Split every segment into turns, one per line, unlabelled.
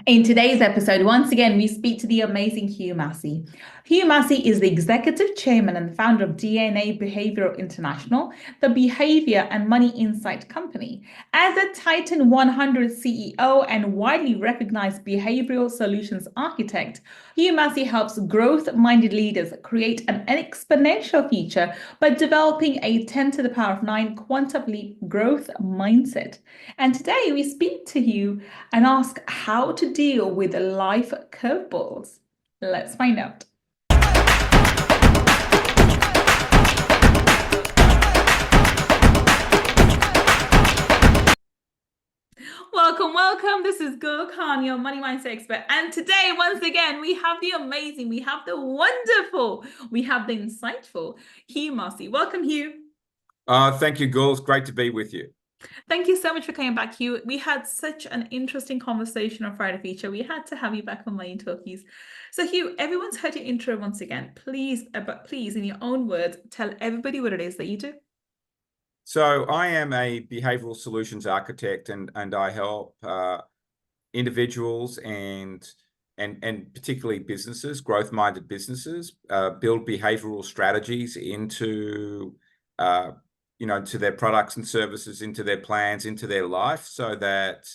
In today's episode, once again, we speak to the amazing Hugh Massie. Hugh Massie is the executive chairman and founder of DNA Behavioral International, the behavior and money insight company. As a Titan 100 CEO and widely recognized behavioral solutions architect, Hugh Massie helps growth-minded leaders create an exponential future by developing a 10 to the power of 9 quantum leap growth mindset. And today we speak to Hugh and ask how to deal with life curveballs. Let's find out. Welcome. This is Gull, your money mindset expert. And today, once again, we have the amazing, we have the wonderful, we have the insightful Hugh Massie. Welcome, Hugh.
Thank you, Gull. It's great to be with you.
Thank you so much for coming back, Hugh. We had such an interesting conversation on Friday Feature. We had to have you back on Money Talkies. So, Hugh, everyone's heard your intro once again. Please, in your own words, tell everybody what it is that you do.
So I am a behavioral solutions architect, and I help individuals and particularly businesses, growth-minded businesses, build behavioral strategies into to their products and services, into their plans, into their life, so that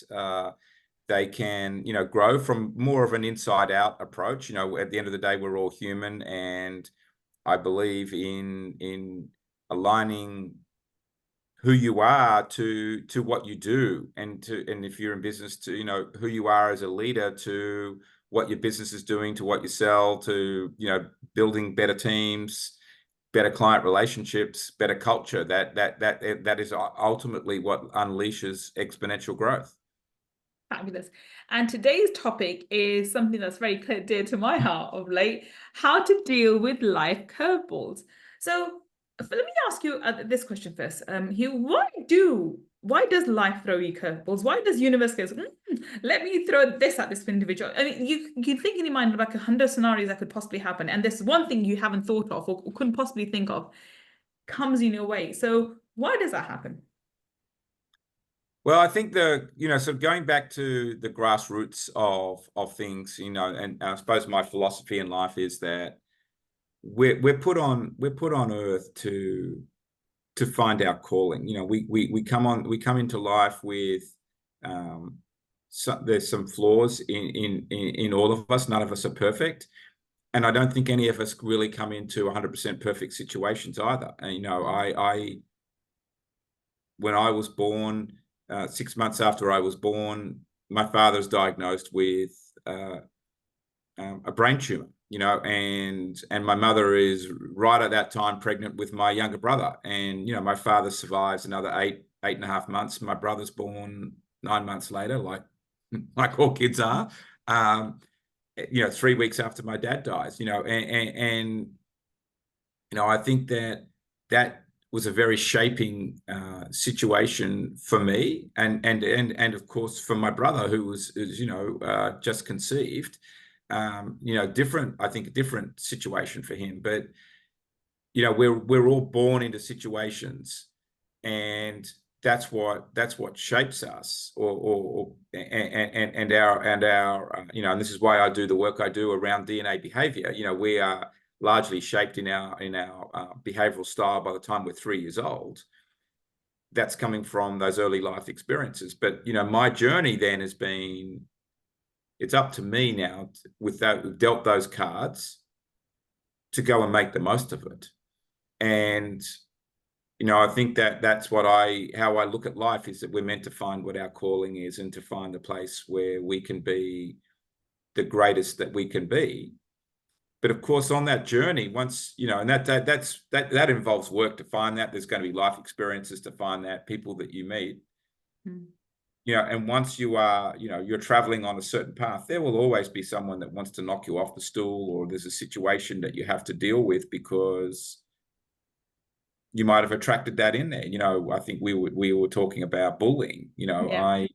they can grow from more of an inside-out approach. At the end of the day, we're all human, and I believe in aligning who you are to what you do, and if you're in business, to who you are as a leader, to what your business is doing, to what you sell, to building better teams, better client relationships, better culture. That is ultimately what unleashes exponential growth.
Fabulous. And today's topic is something that's very dear to my heart of late: how to deal with life curveballs. So let me ask you this question first. Hugh, why does life throw you curveballs? Why does universe go, let me throw this at this individual? I mean, you can think in your mind like 100 scenarios that could possibly happen, and this one thing you haven't thought of or couldn't possibly think of comes in your way. So why does that happen?
Well, I think so going back to the grassroots of things, and I suppose my philosophy in life is that we're put on earth to find our calling. We come into life with there's some flaws in all of us. None of us are perfect, and I don't think any of us really come into 100% perfect situations either. And when I was born, 6 months after I was born, my father's diagnosed with a brain tumor. And my mother is right at that time pregnant with my younger brother. And, my father survives another eight and a half months. My brother's born 9 months later, like all kids are, 3 weeks after my dad dies, and I think that was a very shaping situation for me, and of course for my brother, who was just conceived. Different, I think, a different situation for him. But we're all born into situations, and that's what shapes us, and and this is why I do the work I do around DNA behavior. We are largely shaped in our behavioral style by the time we're 3 years old. That's coming from those early life experiences. But my journey then has been, it's up to me now, with that, dealt those cards, to go and make the most of it. And I think that's how I look at life, is that we're meant to find what our calling is, and to find the place where we can be the greatest that we can be. But of course, on that journey, once and that involves work to find that. There's going to be life experiences to find that, people that you meet. And once you are, you're traveling on a certain path, there will always be someone that wants to knock you off the stool, or there's a situation that you have to deal with because you might have attracted that in there. I think we were talking about bullying.
Yeah.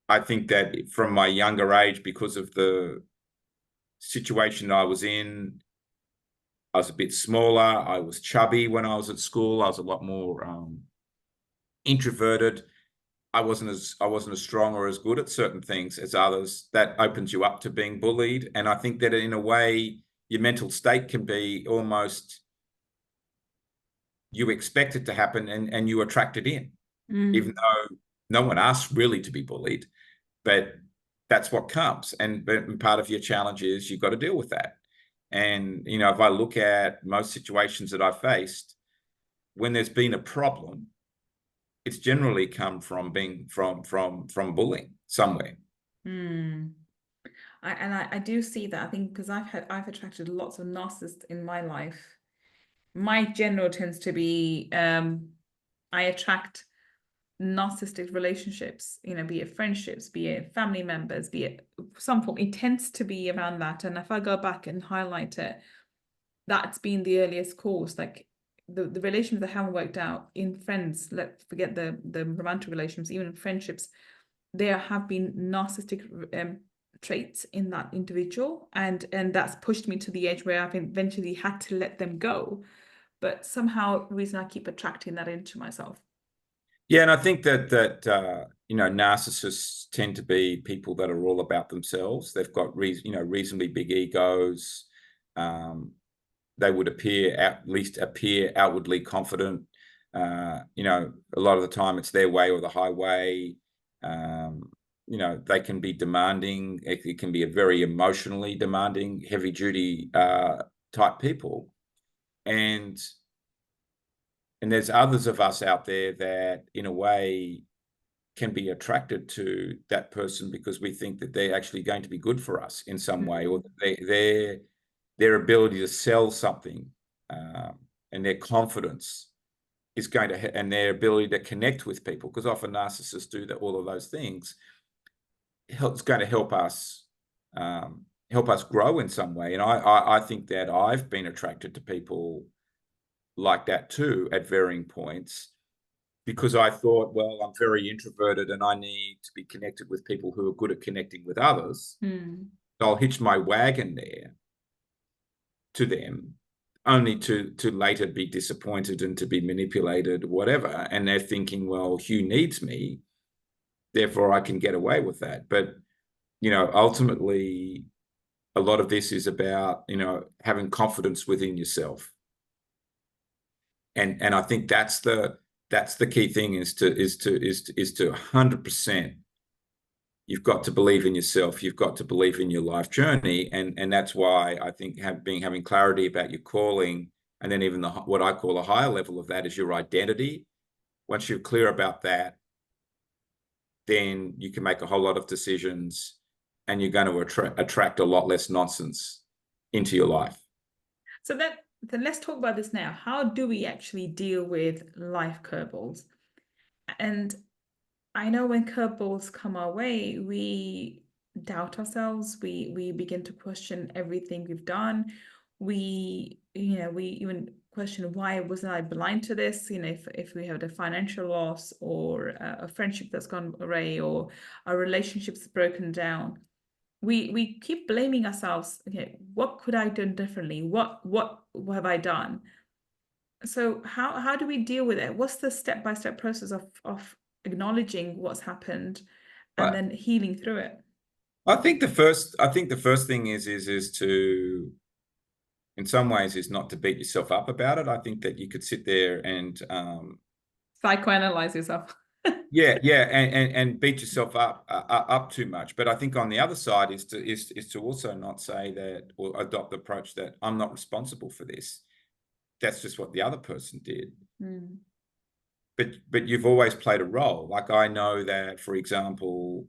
I think that from my younger age, because of the situation I was in, I was a bit smaller. I was chubby when I was at school. I was a lot more introverted. I wasn't as strong or as good at certain things as others. That opens you up to being bullied. And I think that in a way, your mental state can be almost, you expect it to happen and you attract it in, even though no one asked really to be bullied, but that's what comes. But part of your challenge is you've got to deal with that. And, you know, if I look at most situations that I've faced, when there's been a problem, it's generally come from being from bullying somewhere.
I do see that. I think because I've attracted lots of narcissists in my life. My general tends to be I attract narcissistic relationships, you know, be it friendships, be it family members, be it some form. It tends to be around that. And if I go back and highlight it, that's been the earliest cause. Like the relationships that haven't worked out in friends, let's forget the romantic relationships, even in friendships, there have been narcissistic traits in that individual, and that's pushed me to the edge where I've eventually had to let them go. But somehow the reason I keep attracting that into myself.
Yeah, and I think that you know, narcissists tend to be people that are all about themselves. They've got reasonably big egos. They would at least appear outwardly confident. You know, a lot of the time it's their way or the highway. You know, they can be demanding. It can be a very emotionally demanding, heavy duty type people. And there's others of us out there that in a way can be attracted to that person because we think that they're actually going to be good for us in some way, or their ability to sell something and their confidence is going to, and their ability to connect with people, because often narcissists do that, all of those things. It's going to help us grow in some way. And I think that I've been attracted to people like that too at varying points, because I thought, well, I'm very introverted and I need to be connected with people who are good at connecting with others. I'll hitch my wagon there to them, only to later be disappointed and to be manipulated, whatever. And they're thinking, well, Hugh needs me, therefore I can get away with that. But, you know, ultimately, a lot of this is about, you know, having confidence within yourself. And I think that's the key thing, is to 100%. You've got to believe in yourself. You've got to believe in your life journey, and that's why I think having clarity about your calling, and then even what I call a higher level of that is your identity. Once you're clear about that, then you can make a whole lot of decisions, and you're going to attract a lot less nonsense into your life.
So then let's talk about this now. How do we actually deal with life curveballs? And I know when curveballs come our way, we doubt ourselves. We begin to question everything we've done. We even question, why wasn't I blind to this? You know, if we had a financial loss, or a friendship that's gone awry, or our relationships broken down, we keep blaming ourselves. Okay, what could I have done differently? What have I done? So how do we deal with it? What's the step-by-step process of acknowledging what's happened and then healing through it?
I think the first thing is to, in some ways, is not to beat yourself up about it. I think that you could sit there and
psychoanalyze yourself.
yeah, and beat yourself up too much. But I think on the other side is to also not say that, or adopt the approach that I'm not responsible for this. That's just what the other person did. But you've always played a role. Like, I know that, for example,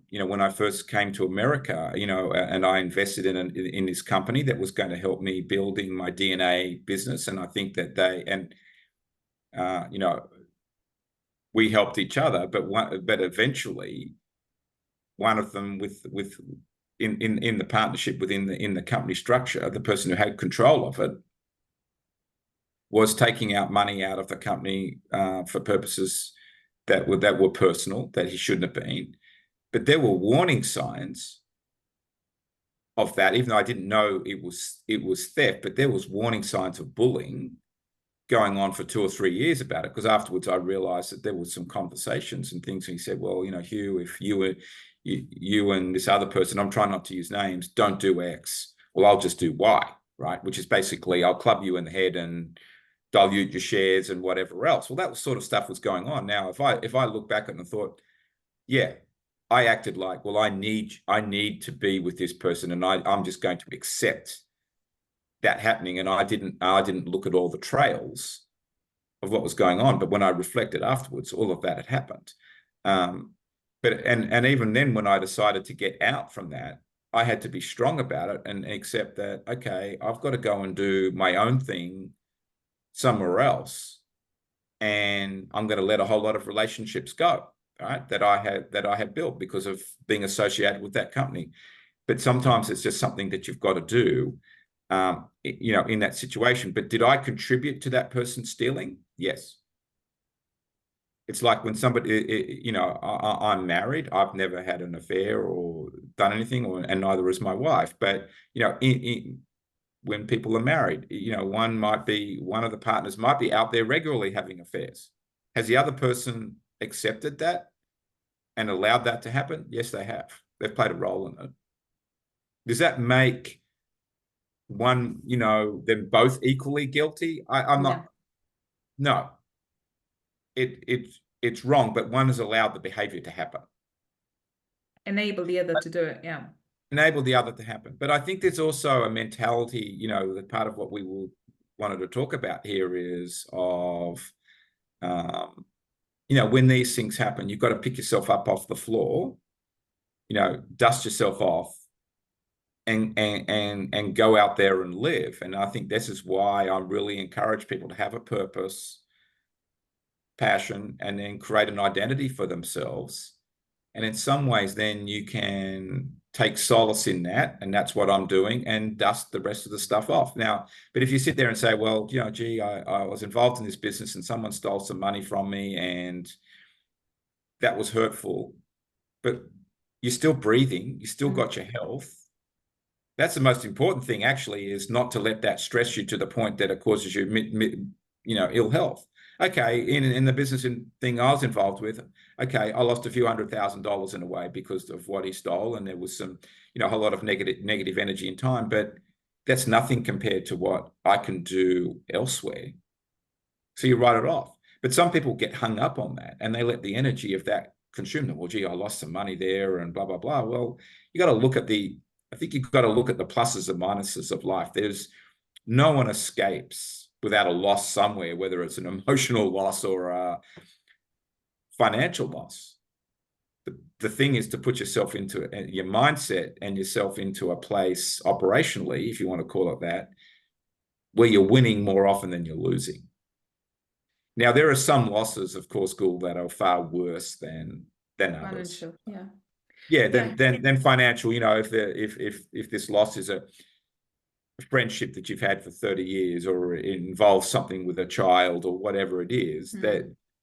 you know, when I first came to America, you know, and I invested in this company that was going to help me building my DNA business, and I think that you know, we helped each other, but eventually, one of them in the partnership within the company structure, the person who had control of it was taking out money out of the company for purposes that were personal, that he shouldn't have been. But there were warning signs of that, even though I didn't know it was theft, but there was warning signs of bullying going on for 2 or 3 years about it, because afterwards I realized that there was some conversations and things. And he said, well, Hugh, if you and this other person, I'm trying not to use names, don't do X, well, I'll just do Y, right? Which is basically I'll club you in the head and dilute your shares and whatever else. Well, that was sort of stuff was going on. Now, if I look back at it and thought, yeah, I acted like, well, I need to be with this person, and I'm just going to accept that happening. And I didn't look at all the trails of what was going on. But when I reflected afterwards, all of that had happened. But even then, when I decided to get out from that, I had to be strong about it and accept that, okay, I've got to go and do my own thing somewhere else, and I'm going to let a whole lot of relationships go, right, that I had built because of being associated with that company. But sometimes it's just something that you've got to do, in that situation. But did I contribute to that person stealing? Yes. It's like when somebody, I'm married. I've never had an affair or done anything, and neither is my wife. But when people are married, one of the partners might be out there regularly having affairs. Has the other person accepted that and allowed that to happen? Yes, they have. They've played a role in it. Does that make one, them both equally guilty? I'm not. No. It's wrong, but one has allowed the behavior to happen.
Enable the other to do it, yeah.
Enable the other to happen. But I think there's also a mentality, that part of what we wanted to talk about here is of, when these things happen, you've got to pick yourself up off the floor, dust yourself off, and go out there and live. And I think this is why I really encourage people to have a purpose, passion, and then create an identity for themselves. And in some ways, then you can take solace in that, and that's what I'm doing, and dust the rest of the stuff off. Now, but if you sit there and say, well, gee, I was involved in this business and someone stole some money from me and that was hurtful, but you're still breathing, you still got your health. That's the most important thing, actually, is not to let that stress you to the point that it causes you, ill health. Okay, in the business thing I was involved with, okay, I lost a few $100,000 in a way because of what he stole, and there was some, a whole lot of negative energy and time, but that's nothing compared to what I can do elsewhere. So you write it off. But some people get hung up on that, and they let the energy of that consume them. Well, gee, I lost some money there and blah, blah, blah. Well, I think you've got to look at the pluses and minuses of life. No one escapes without a loss somewhere, whether it's an emotional loss or a financial loss. The thing is to put yourself into your mindset and yourself into a place operationally, if you want to call it that, where you're winning more often than you're losing. Now, there are some losses, of course, Gull, that are far worse than others.
Financial, yeah.
Yeah, then financial. If this loss is a friendship that you've had for 30 years, or it involves something with a child or whatever it is,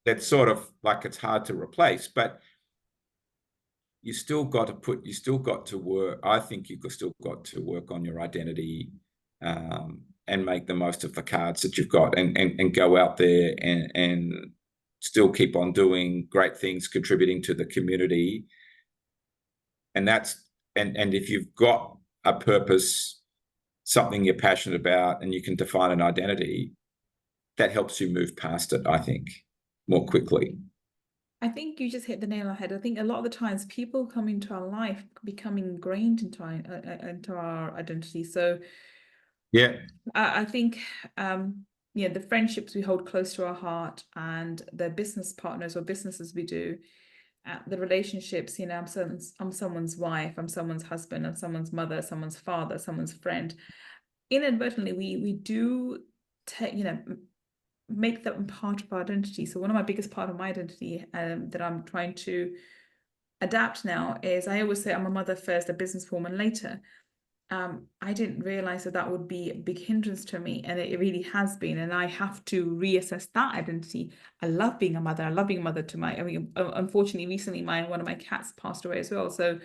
that's sort of like it's hard to replace. But you still got to work. I think you've still got to work on your identity, and make the most of the cards that you've got, and go out there and still keep on doing great things, contributing to the community. And if you've got a purpose, something you're passionate about, and you can define an identity, that helps you move past it, I think, more quickly.
I think you just hit the nail on the head. I think a lot of the times people come into our life become ingrained into our identity. So
yeah, I
think the friendships we hold close to our heart, and the business partners or businesses we do, the relationships, I'm someone's wife, I'm someone's husband, I'm someone's mother, someone's father, someone's friend. Inadvertently, we do make them part of our identity. So one of my biggest part of my identity that I'm trying to adapt now is, I always say I'm a mother first, a businesswoman later. I didn't realize that would be a big hindrance to me, and it really has been. And I have to reassess that identity. I love being a mother. I love being a mother to unfortunately, recently one of my cats passed away as well. So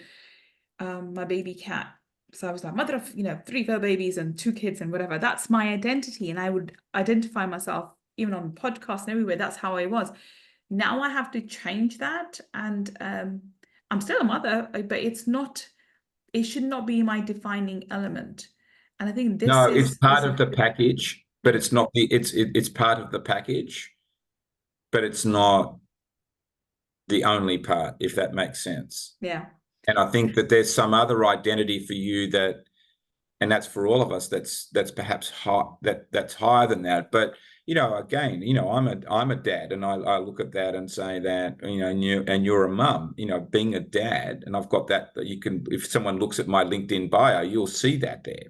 my baby cat. So I was like, mother of 3 fur babies and 2 kids and whatever. That's my identity, and I would identify myself even on podcasts and everywhere, that's how I was. Now I have to change that. And I'm still a mother, but it should not be my defining element. And I think
No, it's part
this
of the package, but it's not it's part of the package, but it's not the only part, if that makes sense.
yeah.
And I think that there's some other identity for you that, and that's for all of us, that's perhaps that's higher than that. But again, I'm a dad, and I look at that and say that, and you're a mum, being a dad, and I've got that you can, if someone looks at my LinkedIn bio, you'll see that there.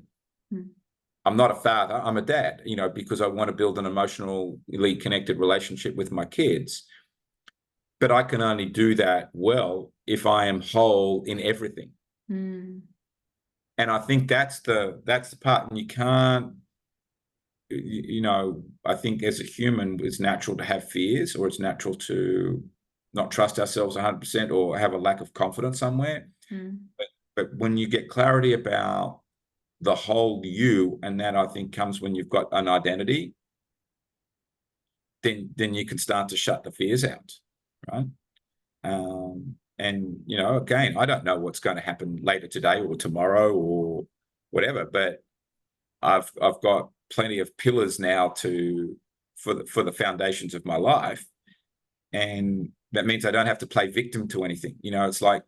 I'm not a father, I'm a dad, because I want to build an emotionally connected relationship with my kids. But I can only do that well if I am whole in everything. And I think that's the part. And you can't, I think as a human, it's natural to have fears, or it's natural to not trust ourselves 100% or have a lack of confidence somewhere. But when you get clarity about the whole you, and that I think comes when you've got an identity, then you can start to shut the fears out, right? And again, I don't know what's going to happen later today or tomorrow or whatever, but I've got plenty of pillars now for the foundations of my life, and that means I don't have to play victim to anything. It's like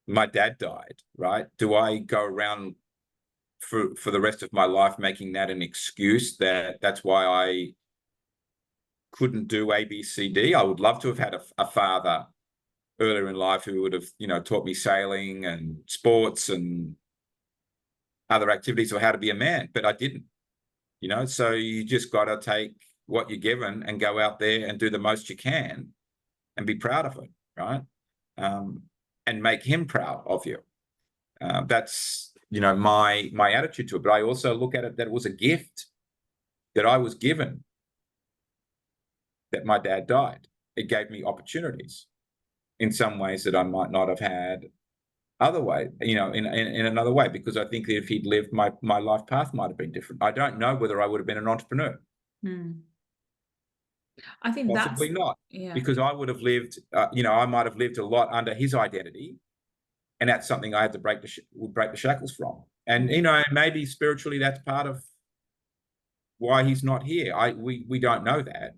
my dad died, right? Do I go around for the rest of my life making that an excuse that's why I couldn't do A, B, C, D? I would love to have had a father earlier in life who would have, taught me sailing and sports and other activities, or how to be a man, but I didn't, so you just got to take what you're given and go out there and do the most you can and be proud of it, right? And make him proud of you. That's, my attitude to it. But I also look at it that it was a gift that I was given, that my dad died. It gave me opportunities in some ways that I might not have had other way, in another way, because I think that if he'd lived, my life path might have been different. I don't know whether I would have been an entrepreneur.
I think
Possibly not, because I would have lived, I might have lived a lot under his identity, and that's something I had to break the shackles from. And maybe spiritually that's part of why he's not here. We don't know that.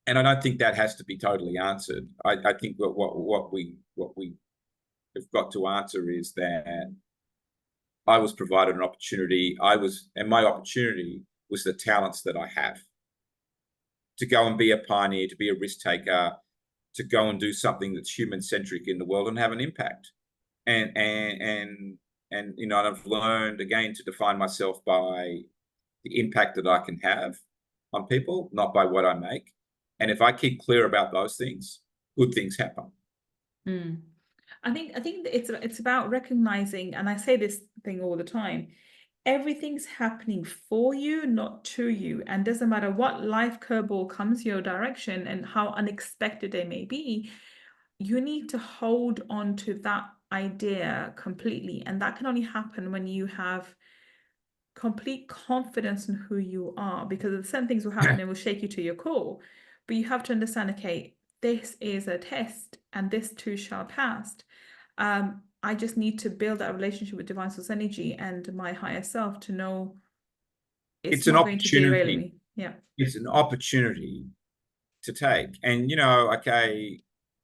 And I don't think that has to be totally answered. I think what we have got to answer is that I was provided an opportunity. And my opportunity was the talents that I have to go and be a pioneer, to be a risk taker, to go and do something that's human-centric in the world and have an impact. And I've learned again to define myself by the impact that I can have on people, not by what I make. And if I keep clear about those things, good things happen.
I think it's about recognizing, and I say this thing all the time, everything's happening for you, not to you. And doesn't matter what life curveball comes your direction and how unexpected they may be, you need to hold on to that idea completely. And that can only happen when you have complete confidence in who you are, because certain things will happen and will shake you to your core. But you have to understand, okay, this is a test and this too shall pass. I just need to build that relationship with divine source energy and my higher self to know it's
an
not going to derail
opportunity.
me. Yeah.
It's an opportunity to take. And, okay,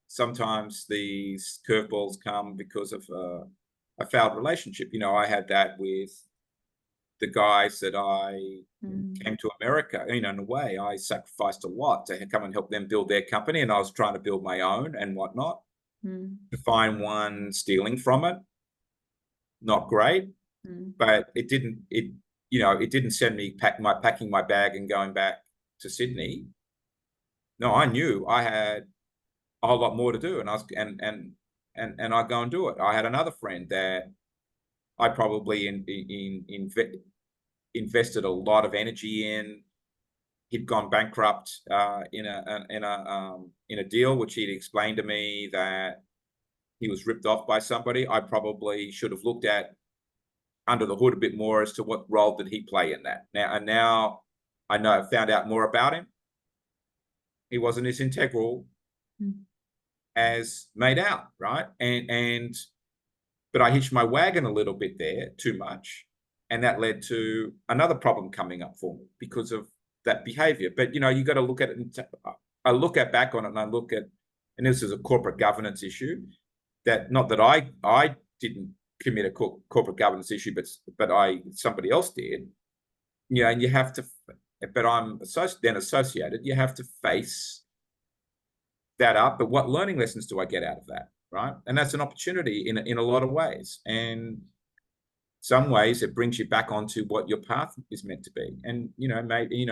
sometimes these curveballs come because of a failed relationship. I had that with the guys that I came to America. In a way, I sacrificed a lot to come and help them build their company, and I was trying to build my own and whatnot. To find one stealing from it, not great, but it didn't send me packing my bag and going back to Sydney. No, I knew I had a whole lot more to do, and I'd go and do it. I had another friend that I probably invested a lot of energy in. He'd gone bankrupt in a deal which he'd explained to me that he was ripped off by somebody. I probably should have looked at under the hood a bit more as to what role did he play in that. Now I found out more about him. He wasn't as integral as made out, right? But I hitched my wagon a little bit there, too much, and that led to another problem coming up for me because of that behavior. But you got to look at it. I look back on it, and I look at, and this is a corporate governance issue. That not that I didn't commit a corporate governance issue, but somebody else did. And you have to. But I'm then associated. You have to face that up. But what learning lessons do I get out of that? Right. And that's an opportunity in a lot of ways. And some ways it brings you back onto what your path is meant to be. And, maybe,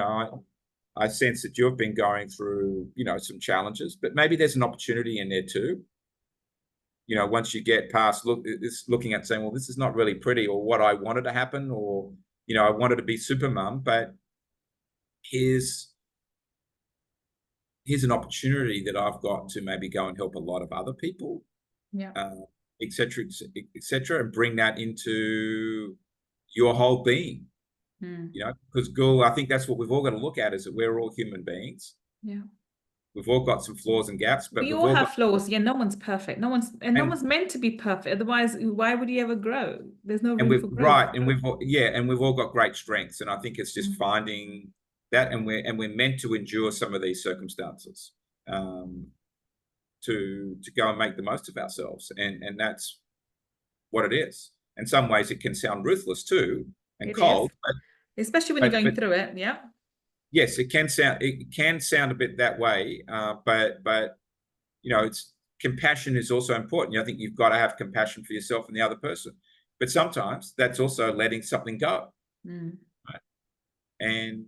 I sense that you've been going through, some challenges, but maybe there's an opportunity in there too. Once you get past looking at saying, well, this is not really pretty, or what I wanted to happen, or, I wanted to be super mum, but here's an opportunity that I've got to maybe go and help a lot of other people, et cetera, and bring that into your whole being, because Gull, I think that's what we've all got to look at, is that we're all human beings.
Yeah.
We've all got some flaws and gaps, but
we all have flaws. Yeah, no one's perfect. No one's meant to be perfect. Otherwise, why would you ever grow? There's no room for growth.
Right, and we've all got great strengths, and I think it's just finding that, and we're meant to endure some of these circumstances to go and make the most of ourselves, and that's what it is. In some ways, it can sound ruthless too and cold,
especially when you're going through it. Yeah.
Yes, it can sound a bit that way, but it's compassion is also important. I think you've got to have compassion for yourself and the other person, but sometimes that's also letting something go, right? And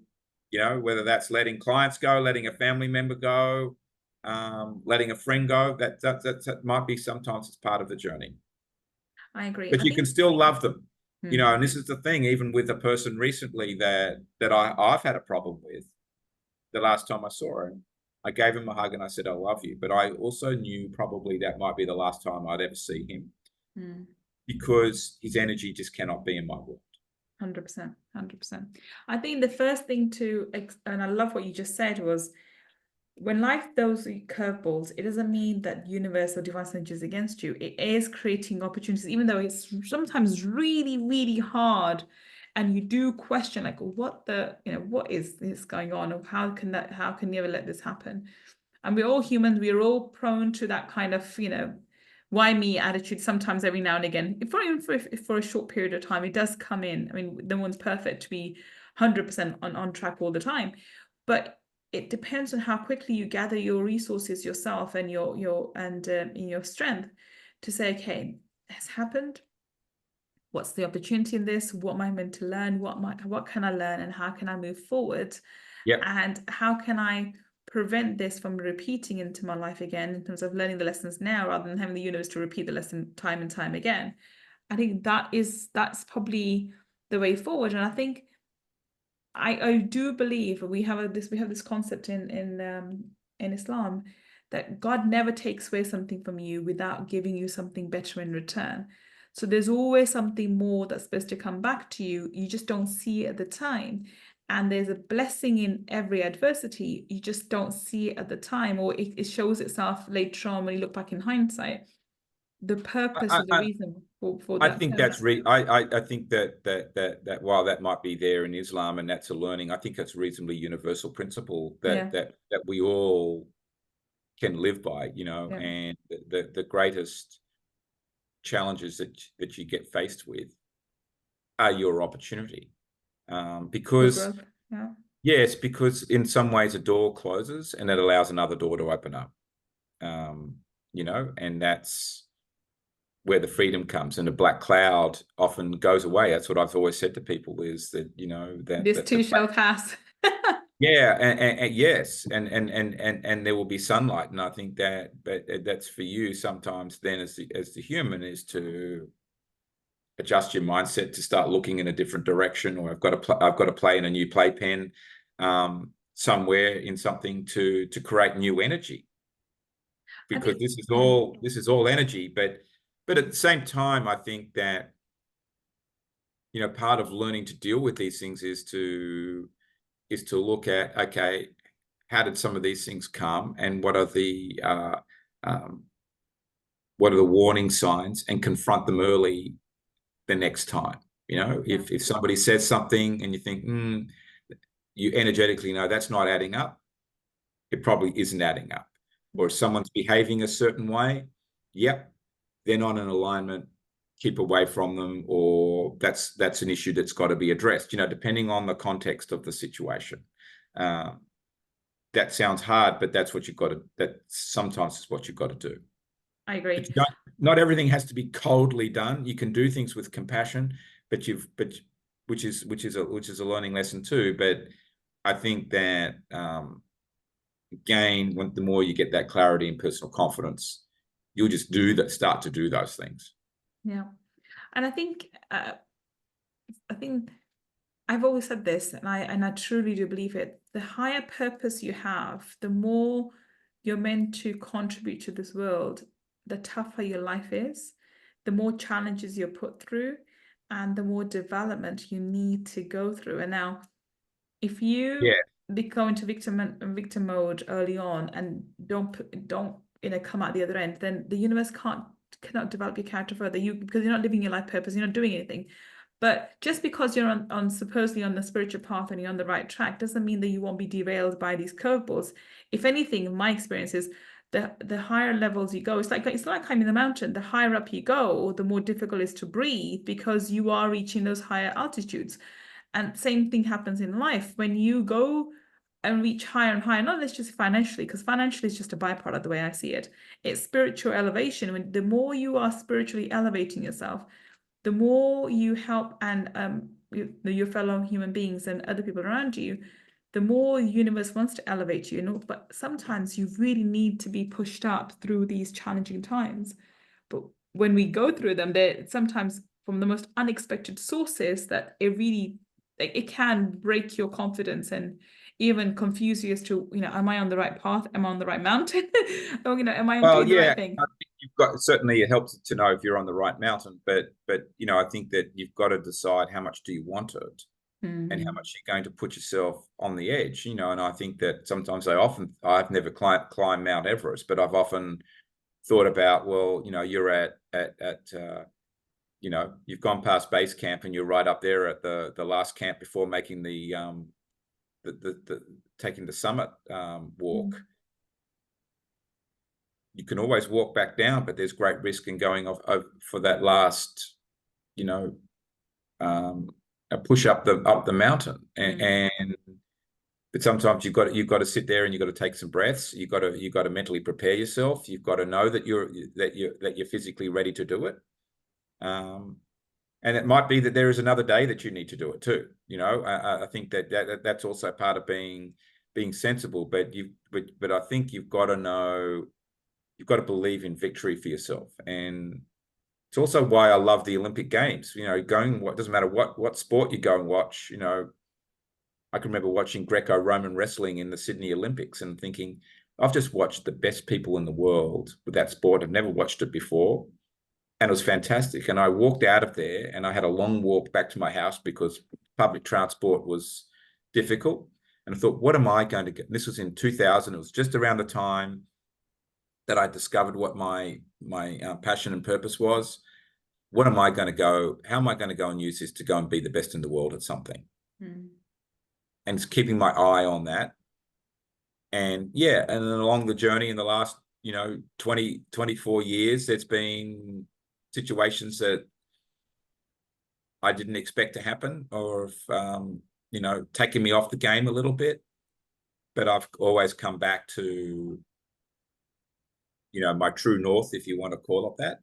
whether that's letting clients go, letting a family member go, letting a friend go, that might be sometimes it's part of the journey.
I agree,
but you can still love them. And this is the thing, even with a person recently that I've had a problem with. The last time I saw him, I gave him a hug and I said, I love you. But I also knew probably that might be the last time I'd ever see him, because his energy just cannot be in my world.
100%. I think the first thing and I love what you just said, was when life throws you curveballs, it doesn't mean that universe or divine energy is against you. It is creating opportunities, even though it's sometimes really, really hard. And you do question, like, what is this going on? Or how can you ever let this happen? And we're all humans. We are all prone to that kind of, why me attitude sometimes, every now and again. Even for a short period of time, it does come in. I mean, no one's perfect to be 100% on track all the time. But it depends on how quickly you gather your resources yourself and your strength to say, okay, it's happened. What's the opportunity in this? What am I meant to learn? What can I learn, and how can I move forward?
Yep.
And how can I prevent this from repeating into my life again, in terms of learning the lessons now rather than having the universe to repeat the lesson time and time again? I think that's probably the way forward. And I think I do believe we have this concept in Islam, that God never takes away something from you without giving you something better in return. So there's always something more that's supposed to come back to you. You just don't see it at the time. And there's a blessing in every adversity. You just don't see it at the time, or it shows itself later on when you look back in hindsight. The purpose or the reason for that.
I think that's I think that while that might be there in Islam and that's a learning, I think that's a reasonably universal principle that we all can live by, and the greatest challenges that you get faced with are your opportunity. Because yes, because in some ways a door closes and it allows another door to open up. And that's where the freedom comes, and the black cloud often goes away. That's what I've always said to people, is that
this too shall pass.
Yeah, and yes, and there will be sunlight, and I think that's for you sometimes. Then, as the human, is to adjust your mindset to start looking in a different direction, or I've got to play in a new playpen somewhere in something to create new energy, because this is all energy, but at the same time, I think that part of learning to deal with these things is to is to look at, okay, how did some of these things come, and what are the warning signs, and confront them early the next time. If somebody says something and you think, you energetically know that's not adding up, it probably isn't adding up. Or if someone's behaving a certain way, yep, they're not in alignment, keep away from them, or that's an issue that's got to be addressed, depending on the context of the situation. That sounds hard, but that's what you've got to, that sometimes is what you've got to do.
I agree.
Not everything has to be coldly done. You can do things with compassion, which is a learning lesson too. But I think that again, the more you get that clarity and personal confidence, you'll just start to do those things.
Yeah, and I think I've always said this, and I truly do believe it. The higher purpose you have, the more you're meant to contribute to this world, the tougher your life is, the more challenges you're put through, and the more development you need to go through. And now, if you go into victim mode early on and don't come out the other end, then the universe cannot develop your character further. Because you're not living your life purpose, you're not doing anything. But just because you're on supposedly on the spiritual path and you're on the right track doesn't mean that you won't be derailed by these curveballs. If anything, in my experience is the higher levels you go, it's like climbing the mountain. The higher up you go, the more difficult it is to breathe, because you are reaching those higher altitudes. And same thing happens in life. When you go and reach higher and higher, not just financially, because financially is just a byproduct, the way I see it. It's spiritual elevation. The more you are spiritually elevating yourself, the more you help and your fellow human beings and other people around you, the more the universe wants to elevate you. But sometimes you really need to be pushed up through these challenging times. But when we go through them, they're sometimes from the most unexpected sources that it can break your confidence and even confuse you as to, am I on the right path? Am I on the right mountain? Or, am I doing the right thing?
I think certainly it helps to know if you're on the right mountain, but I think that you've got to decide how much do you want it, and how much you're going to put yourself on the edge, and I think that sometimes I've never climbed Mount Everest, but I've often thought about, well, you're at you've gone past base camp and you're right up there at the last camp before making taking the summit walk. You can always walk back down, but there's great risk in going off for that last, a push up the mountain, but sometimes you've got to sit there and you've got to take some breaths. You've got to mentally prepare yourself. You've got to know that you're physically ready to do it. And it might be that there is another day that you need to do it too. I think that's also part of being sensible. But I think you've got to know, you've got to believe in victory for yourself. And it's also why I love the Olympic Games. Doesn't matter what sport you go and watch. I can remember watching Greco-Roman wrestling in the Sydney Olympics and thinking, I've just watched the best people in the world with that sport. I've never watched it before. And it was fantastic. And I walked out of there and I had a long walk back to my house because public transport was difficult. And I thought, what am I going to get? And this was in 2000. It was just around the time that I discovered what my passion and purpose was. What am I going to go? How am I going to go and use this to go and be the best in the world at something? And it's keeping my eye on that. And and then along the journey in the last, 24 years, there's been situations that I didn't expect to happen, or taken me off the game a little bit. But I've always come back to, my true north, if you want to call it that.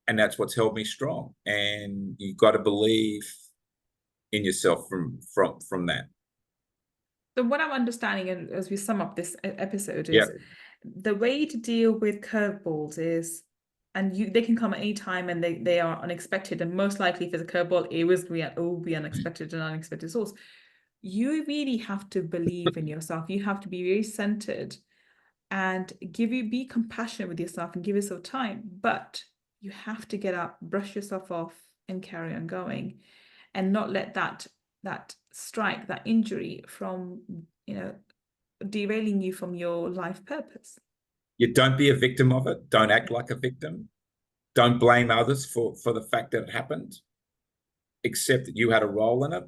And that's what's held me strong. And you've got to believe in yourself from that.
So what I'm understanding, and as we sum up this episode, is the way to deal with curveballs is, and they can come at any time, and they are unexpected, and most likely if it's a curveball, it will be unexpected and unexpected source. You really have to believe in yourself. You have to be very centered and be compassionate with yourself and give yourself time. But you have to get up, brush yourself off, and carry on going, and not let that that strike, that injury from, derailing you from your life purpose.
You don't be a victim of it. Don't act like a victim. Don't blame others for the fact that it happened. Accept that you had a role in it,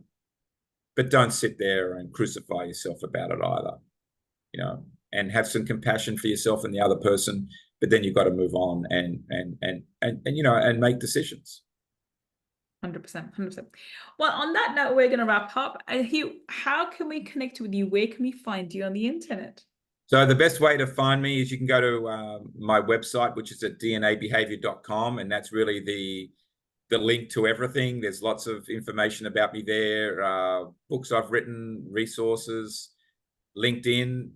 but don't sit there and crucify yourself about it either. And have some compassion for yourself and the other person, but then you've got to move on and make decisions.
100%, 100%. Well, on that note, we're going to wrap up. Hugh, how can we connect with you? Where can we find you on the internet?
So the best way to find me is you can go to my website, which is at dnabehavior.com, and that's really the link to everything. There's lots of information about me there, books I've written, resources, LinkedIn.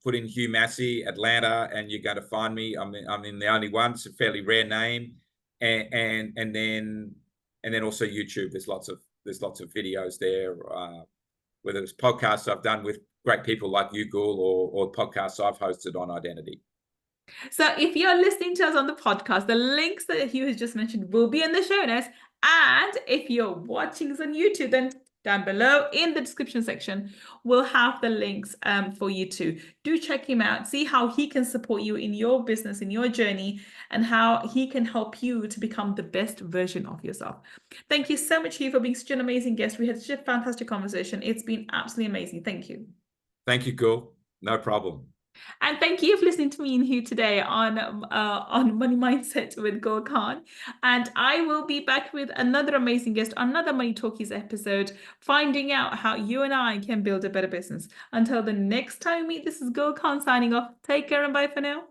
Put in Hugh Massie, Atlanta, and you're going to find me. I'm in the only one. It's a fairly rare name, and then also YouTube. There's lots of videos there. Whether it's podcasts I've done with great people like you, Gull, or podcasts I've hosted on identity.
So if you're listening to us on the podcast, the links that Hugh has just mentioned will be in the show notes. And if you're watching us on YouTube, then down below in the description section, we'll have the links for you too. Do check him out, see how he can support you in your business, in your journey, and how he can help you to become the best version of yourself. Thank you so much, Hugh, for being such an amazing guest. We had such a fantastic conversation. It's been absolutely amazing. Thank you.
Thank you, Gull. No problem.
And thank you for listening to me and Hugh today on Money Mindset with Gull Khan. And I will be back with another amazing guest, another Money Talkies episode, finding out how you and I can build a better business. Until the next time we meet, this is Gull Khan signing off. Take care and bye for now.